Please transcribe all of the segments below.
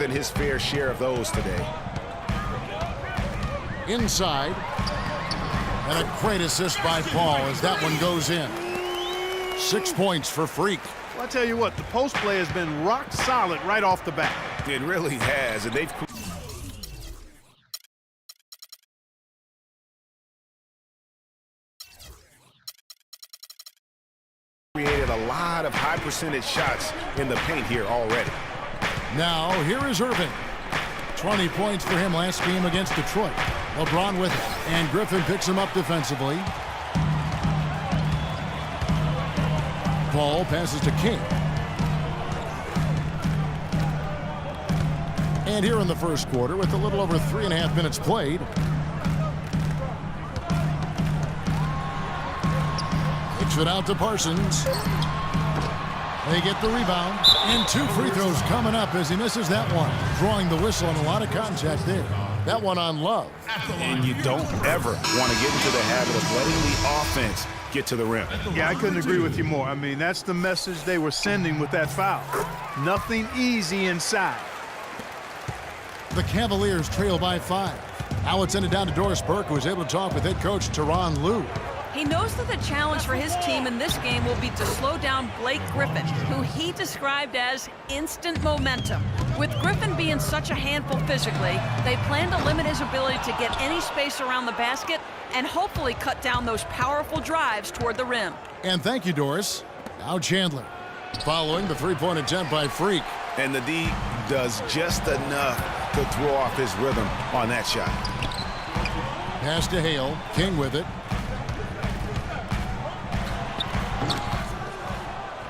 than his fair share of those today. Inside. And a great assist by Paul as that one goes in. 6 points for Freak. Well, I tell you what, the post play has been rock solid right off the bat. It really has, and they've created a lot of high percentage shots in the paint here already. Now, here is Irving. 20 points for him last game against Detroit. LeBron with it, and Griffin picks him up defensively. Paul passes to King. And here in the first quarter, with a little over 3.5 minutes played, kicks it out to Parsons. They get the rebound, and 2 free throws coming up as he misses that one. Drawing the whistle and a lot of contact there. That one on Love. And you don't ever want to get into the habit of letting the offense get to the rim. Yeah, I couldn't agree with you more. I mean, that's the message they were sending with that foul. Nothing easy inside. The Cavaliers trail by 5. Now it's ended down to Doris Burke, who was able to talk with head coach Tyronn Lue. He knows that the challenge for his team in this game will be to slow down Blake Griffin, who he described as instant momentum. With Griffin being such a handful physically, they plan to limit his ability to get any space around the basket and hopefully cut down those powerful drives toward the rim. And thank you, Doris. Now Chandler, following the three-point attempt by Freak. And the D does just enough to throw off his rhythm on that shot. Pass to Hale. King with it.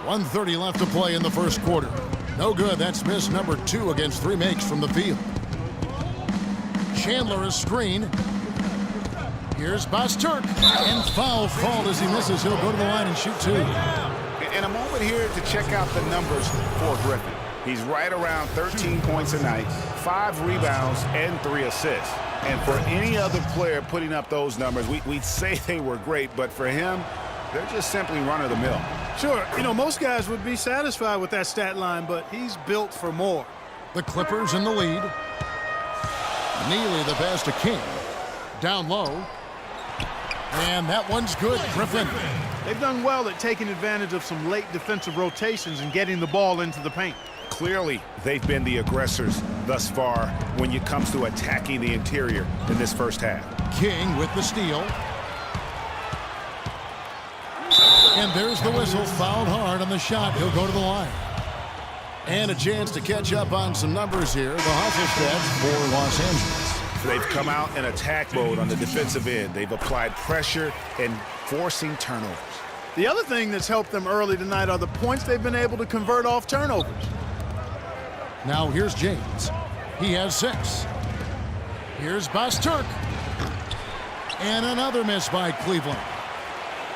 1:30 left to play in the first quarter. No good. That's miss number 2 against 3 makes from the field. Chandler is screen. Here's Basturk. And foul called as he misses. He'll go to the line and shoot 2. And a moment here to check out the numbers for Griffin. He's right around 13 points a night, 5 rebounds, and 3 assists. And for any other player putting up those numbers, we'd say they were great, but for him, they're just simply run-of-the-mill. Sure, you know, most guys would be satisfied with that stat line, but he's built for more. The Clippers in the lead. Neely the pass to King. Down low. And that one's good. Griffin. They've done well at taking advantage of some late defensive rotations and getting the ball into the paint. Clearly, they've been the aggressors thus far when it comes to attacking the interior in this first half. King with the steal. And there's the whistle. Fouled hard on the shot. He'll go to the line. And a chance to catch up on some numbers here. The hustle stats for Los Angeles. They've come out in attack mode on the defensive end. They've applied pressure and forcing turnovers. The other thing that's helped them early tonight are the points they've been able to convert off turnovers. Now here's James. He has 6. Here's Basturk. And another miss by Cleveland.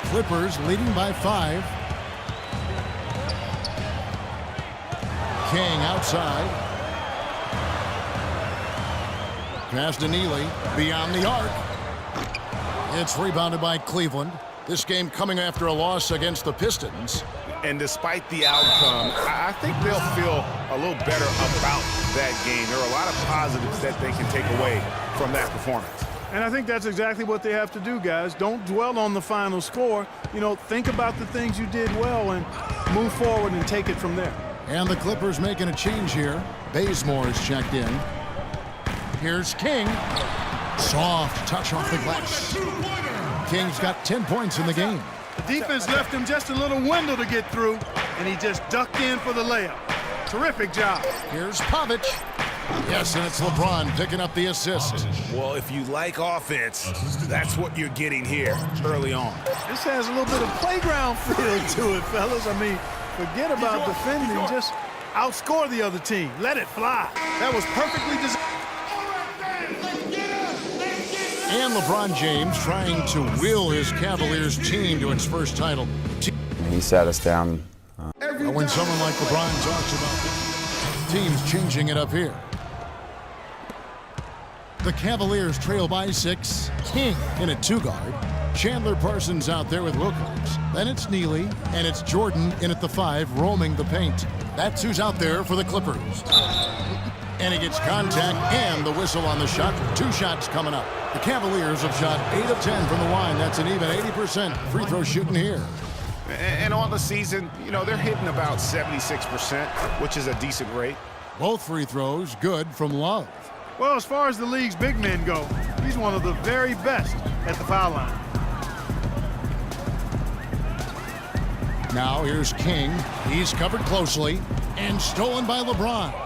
Clippers leading by 5. King outside. Pass to Neely. Beyond the arc. It's rebounded by Cleveland. This game coming after a loss against the Pistons. And despite the outcome, I think they'll feel a little better about that game. There are a lot of positives that they can take away from that performance. And I think that's exactly what they have to do, guys. Don't dwell on the final score. You know, think about the things you did well and move forward and take it from there. And the Clippers making a change here. Bazemore is checked in. Here's King. Soft touch off the glass. King's got 10 points in the game. The defense left him just a little window to get through, and he just ducked in for the layup. Terrific job. Here's Pavic. Yes, and it's LeBron picking up the assist. Well, if you like offense, that's what you're getting here early on. This has a little bit of playground feel to it, fellas. I mean, forget about defending. Just outscore the other team. Let it fly. That was perfectly designed. And LeBron James trying to will his Cavaliers team to its first title. He sat us down. When someone like LeBron talks about teams changing it up here. The Cavaliers trail by 6. King in a 2-guard. Chandler Parsons out there with Wilcox. Then it's Neely, and it's Jordan in at the 5, roaming the paint. That's who's out there for the Clippers. And he gets contact and the whistle on the shot. 2 shots coming up. The Cavaliers have shot 8 of 10 from the line. That's an even 80% free throw shooting here. And on the season, you know, they're hitting about 76%, which is a decent rate. Both free throws good from Love. Well, as far as the league's big men go, he's one of the very best at the foul line. Now here's King. He's covered closely and stolen by LeBron.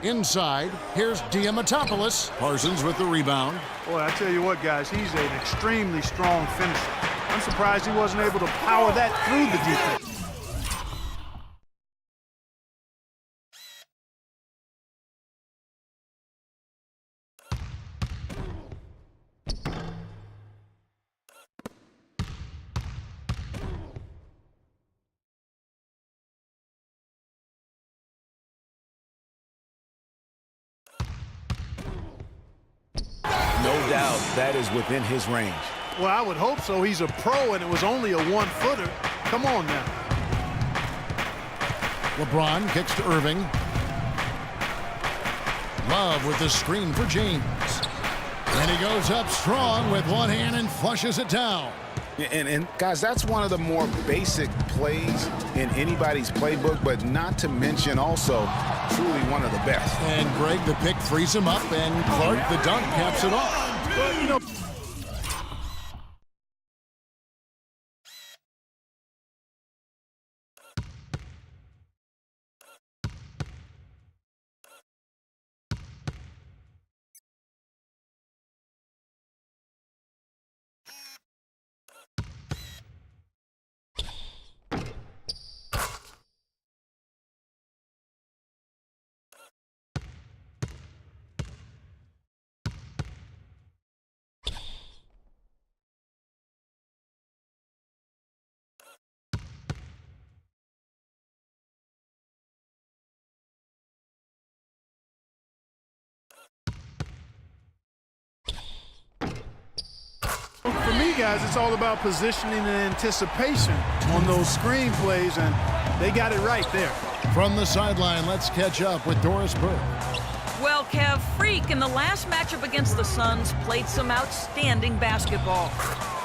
Inside, here's Diamatopoulos. Parsons with the rebound. Boy, I tell you what, guys, he's an extremely strong finisher. I'm surprised he wasn't able to power that through the defense. No doubt that is within his range. Well, I would hope so. He's a pro, and it was only a 1-footer. Come on now. LeBron kicks to Irving. Love with the screen for James. And he goes up strong with one hand and flushes it down. And guys, that's one of the more basic plays in anybody's playbook, but not to mention also truly one of the best. And Greg, the pick, frees him up, and Clark, the dunk, caps it off. But, you know, for me, guys, it's all about positioning and anticipation on those screen plays, and they got it right there. From the sideline, let's catch up with Doris Burke. Well, Kev, Freak in the last matchup against the Suns played some outstanding basketball.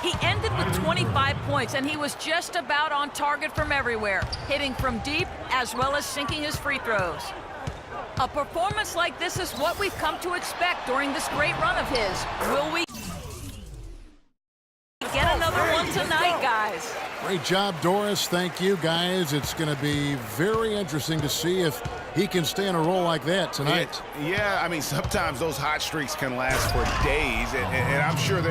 He ended with 25 points, and he was just about on target from everywhere, hitting from deep as well as sinking his free throws. A performance like this is what we've come to expect during this great run of his. Will we get another one tonight, guys? Great job, Doris. Thank you, guys. It's going to be very interesting to see if he can stay in a role like that tonight. Yeah, I mean, sometimes those hot streaks can last for days, and I'm sure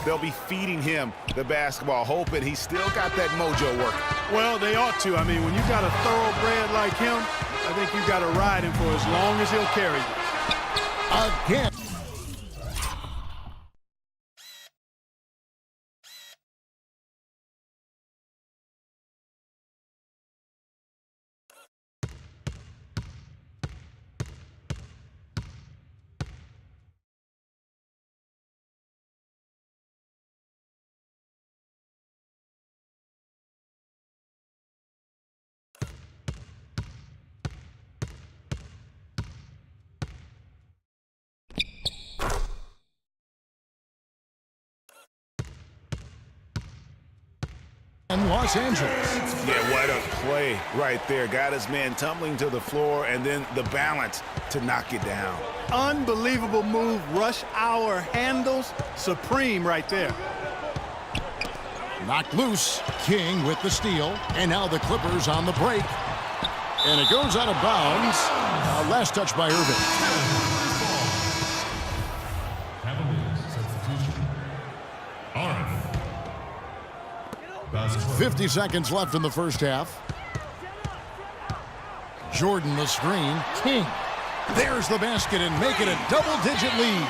they'll be feeding him the basketball, hoping he's still got that mojo working. Well, they ought to. I mean, when you got a thoroughbred like him, I think you got to ride him for as long as he'll carry you. Again. And Los Angeles. Yeah, what a play right there. Got his man tumbling to the floor, and then the balance to knock it down. Unbelievable move. Rush hour handles supreme right there. Knocked loose. King with the steal. And now the Clippers on the break. And it goes out of bounds. Last touch by Irving. 50 seconds left in the first half. Jordan the screen. King. There's the basket and make it a double-digit lead.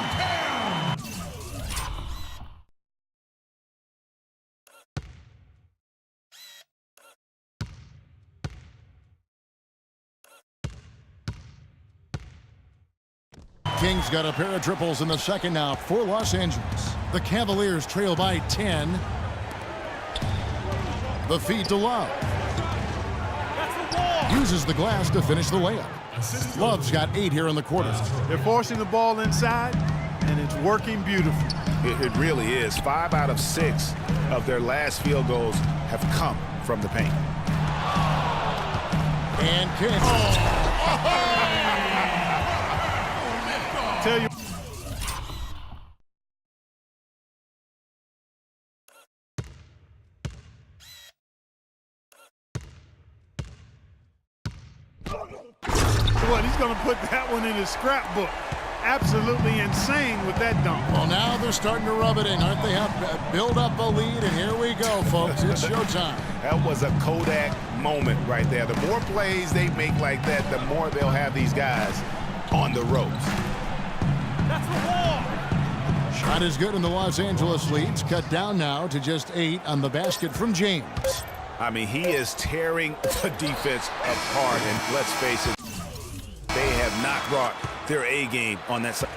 King's got a pair of triples in the second now for Los Angeles. The Cavaliers trail by 10. The feed to Love. Uses the glass to finish the layup. Love's got 8 here in the quarter. They're forcing the ball inside, and it's working beautifully. It really is. 5 out of 6 of their last field goals have come from the paint. And kick. Tell you. What, he's going to put that one in his scrapbook. Absolutely insane with that dunk. Well, now they're starting to rub it in, aren't they? Have build up a lead, and here we go, folks. It's showtime. That was a Kodak moment right there. The more plays they make like that, the more they'll have these guys on the ropes. That's the wall. Shot is good, and the Los Angeles leads cut down now to just 8 on the basket from James. I mean, he is tearing the defense apart, and let's face it, they have not brought their A game on that side.